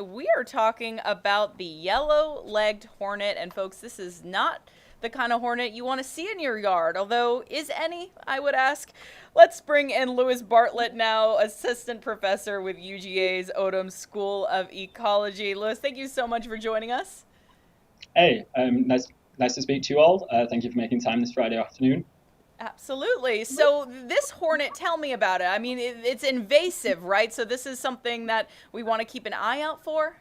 We are talking about the yellow-legged hornet. And folks, this is not the kind of hornet you want to see in your yard, although is any, I would ask. Let's bring in Lewis Bartlett now, assistant professor with UGA's Odom School of Ecology. Lewis, thank you so much for joining us. Hey, nice to speak to you all. Thank you for making time this Friday afternoon. Absolutely. So this hornet, tell me about it. I mean, it's invasive, right? So this is something that we want to keep an eye out for?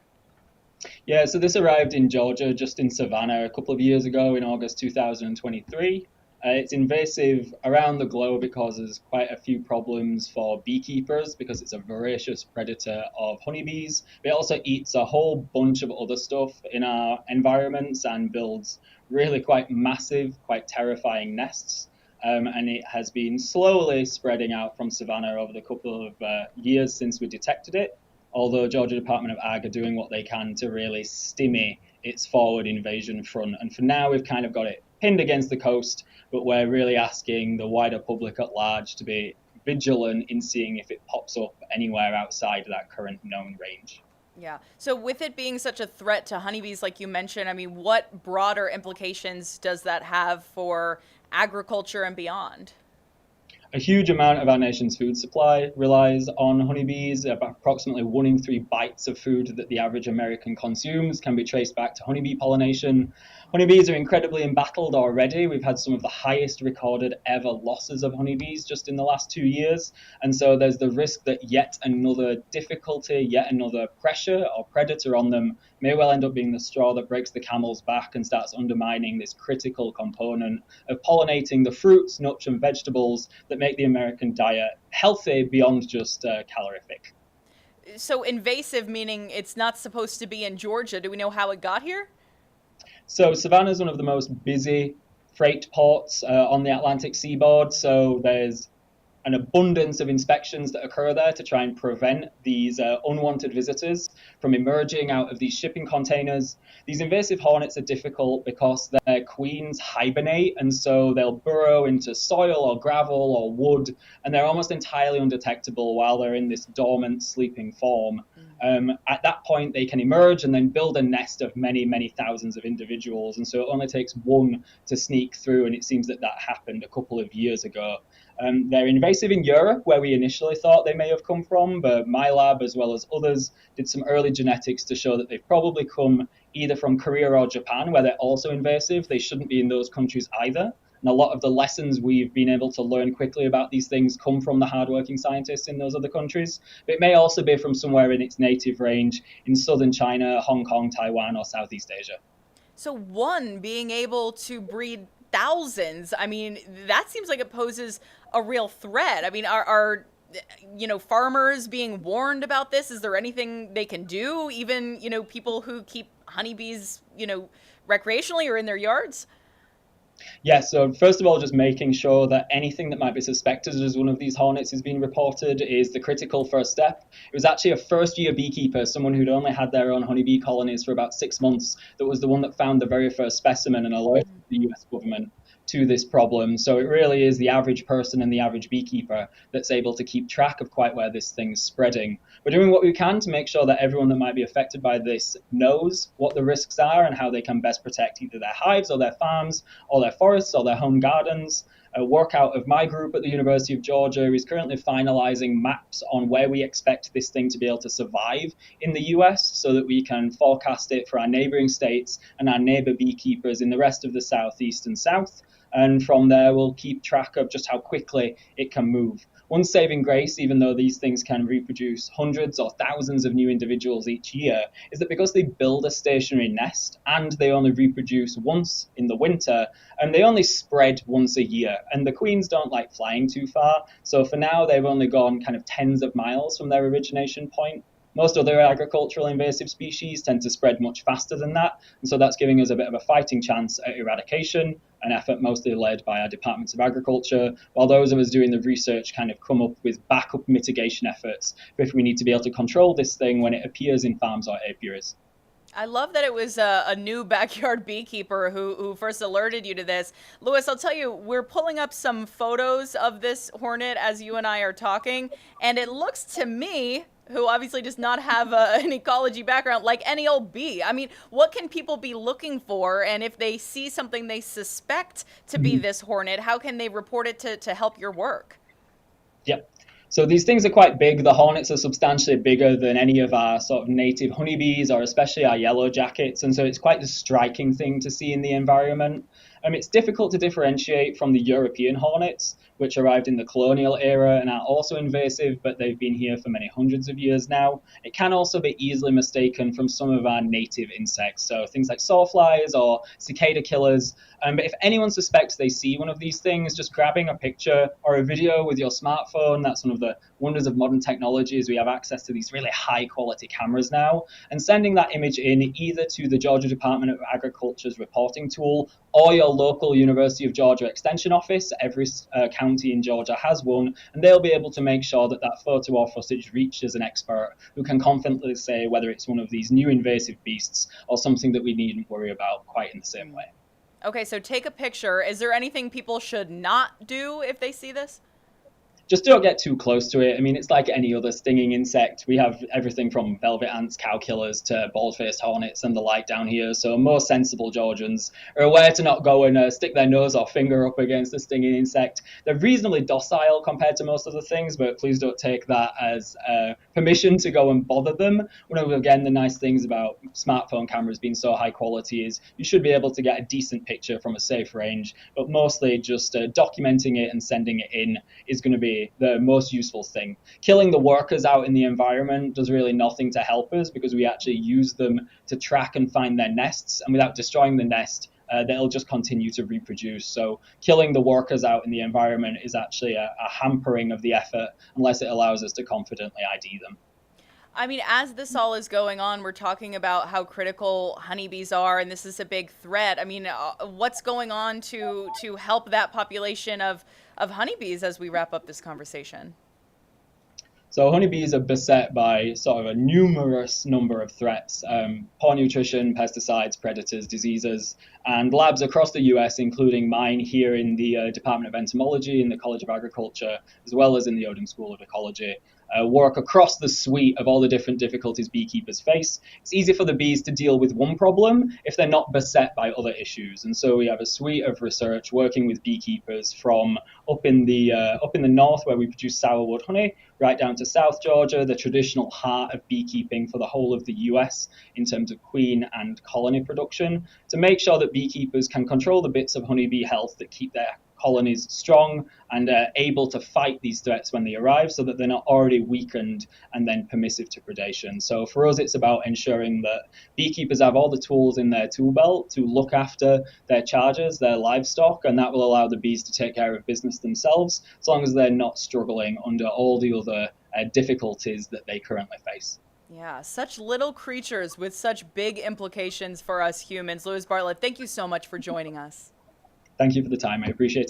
Yeah, so this arrived in Georgia, just in Savannah, a couple of years ago in August 2023. It's invasive around the globe. It causes quite a few problems for beekeepers because it's a voracious predator of honeybees. But it also eats a whole bunch of other stuff in our environments and builds really quite massive, quite terrifying nests. And it has been slowly spreading out from Savannah over the couple of years since we detected it, although Georgia Department of Ag are doing what they can to really stymie its forward invasion front. And for now, we've kind of got it pinned against the coast, but we're really asking the wider public at large to be vigilant in seeing if it pops up anywhere outside of that current known range. Yeah. So with it being such a threat to honeybees, like you mentioned, I mean, what broader implications does that have for agriculture and beyond? A huge amount of our nation's food supply relies on honeybees. Approximately 1 in 3 bites of food that the average American consumes can be traced back to honeybee pollination. Honeybees are incredibly embattled already. We've had some of the highest recorded ever losses of honeybees just in the last 2 years. And so there's the risk that yet another difficulty, yet another pressure or predator on them may well end up being the straw that breaks the camel's back and starts undermining this critical component of pollinating the fruits, nuts, and vegetables that make the American diet healthy beyond just calorific. So invasive, meaning it's not supposed to be in Georgia. Do we know how it got here? So Savannah is one of the most busy freight ports on the Atlantic seaboard. So there's an abundance of inspections that occur there to try and prevent these unwanted visitors from emerging out of these shipping containers. These invasive hornets are difficult because their queens hibernate, and so they'll burrow into soil or gravel or wood, and they're almost entirely undetectable while they're in this dormant sleeping form. At that point, they can emerge and then build a nest of many, many thousands of individuals, and so it only takes one to sneak through, and it seems that that happened a couple of years ago. They're invasive in Europe, where we initially thought they may have come from, but my lab, as well as others, did some early genetics to show that they've probably come either from Korea or Japan, where they're also invasive. They shouldn't be in those countries either. And a lot of the lessons we've been able to learn quickly about these things come from the hardworking scientists in those other countries. But it may also be from somewhere in its native range in southern China, Hong Kong, Taiwan, or Southeast Asia. So one being able to breed thousands, I mean, that seems like it poses a real threat. I mean, are farmers being warned about this? Is there anything they can do? Even, people who keep honeybees, recreationally or in their yards? Yeah, so first of all, just making sure that anything that might be suspected as one of these hornets is being reported is the critical first step. It was actually a first year beekeeper, someone who'd only had their own honeybee colonies for about 6 months, that was the one that found the very first specimen and alerted the US government to this problem. So it really is the average person and the average beekeeper that's able to keep track of quite where this thing's spreading. We're doing what we can to make sure that everyone that might be affected by this knows what the risks are and how they can best protect either their hives or their farms or their forests or their home gardens. A workout of my group at the University of Georgia is currently finalizing maps on where we expect this thing to be able to survive in the US so that we can forecast it for our neighboring states and our neighbor beekeepers in the rest of the Southeast and South. And from there, we'll keep track of just how quickly it can move. One saving grace, even though these things can reproduce hundreds or thousands of new individuals each year, is that because they build a stationary nest and they only reproduce once in the winter, and they only spread once a year, and the queens don't like flying too far. So for now, they've only gone kind of tens of miles from their origination point. Most other agricultural invasive species tend to spread much faster than that, and so that's giving us a bit of a fighting chance at eradication, an effort mostly led by our departments of agriculture, while those of us doing the research kind of come up with backup mitigation efforts if we need to be able to control this thing when it appears in farms or apiaries. I love that it was a new backyard beekeeper who first alerted you to this. Lewis, I'll tell you, we're pulling up some photos of this hornet as you and I are talking, and it looks to me who obviously does not have an ecology background like any old bee. I mean, what can people be looking for? And if they see something they suspect to be this hornet, how can they report it to help your work? Yep. So these things are quite big. The hornets are substantially bigger than any of our sort of native honeybees, or especially our yellow jackets. And so it's quite a striking thing to see in the environment. It's difficult to differentiate from the European hornets, which arrived in the colonial era and are also invasive, but they've been here for many hundreds of years now. It can also be easily mistaken from some of our native insects, so things like sawflies or cicada killers. But if anyone suspects they see one of these things, just grabbing a picture or a video with your smartphone. That's one of the wonders of modern technology, is we have access to these really high quality cameras now, and sending that image in either to the Georgia Department of Agriculture's reporting tool or your local University of Georgia Extension office. Every county in Georgia has one, and they'll be able to make sure that that photo or footage reaches an expert who can confidently say whether it's one of these new invasive beasts or something that we needn't worry about quite in the same way. Okay, so take a picture. Is there anything people should not do if they see this? Just don't get too close to it. It's like any other stinging insect. We have everything from velvet ants, cow killers, to bald-faced hornets and the like down here. So most sensible Georgians are aware to not go and stick their nose or finger up against a stinging insect. They're reasonably docile compared to most other things, but please don't take that as permission to go and bother them. One of, again, the nice things about smartphone cameras being so high quality is you should be able to get a decent picture from a safe range, but mostly just documenting it and sending it in is going to be the most useful thing. Killing the workers out in the environment does really nothing to help us, because we actually use them to track and find their nests, and without destroying the nest, they'll just continue to reproduce. So killing the workers out in the environment is actually a hampering of the effort, unless it allows us to confidently ID them. As this all is going on, we're talking about how critical honeybees are, and this is a big threat. What's going on to help that population of honeybees as we wrap up this conversation? So honeybees are beset by sort of a numerous number of threats: poor nutrition, pesticides, predators, diseases, and labs across the US, including mine here in the Department of Entomology in the College of Agriculture, as well as in the Odum School of Ecology, work across the suite of all the different difficulties beekeepers face. It's easy for the bees to deal with one problem if they're not beset by other issues. And so we have a suite of research working with beekeepers from up in the north, where we produce sourwood honey, right down to South Georgia, the traditional heart of beekeeping for the whole of the US in terms of queen and colony production, to make sure that beekeepers can control the bits of honeybee health that keep their colonies strong and able to fight these threats when they arrive, so that they're not already weakened and then permissive to predation. So for us, it's about ensuring that beekeepers have all the tools in their tool belt to look after their charges, their livestock, and that will allow the bees to take care of business themselves, as long as they're not struggling under all the other difficulties that they currently face. Yeah, such little creatures with such big implications for us humans. Lewis Bartlett, thank you so much for joining us. Thank you for the time. I appreciate it.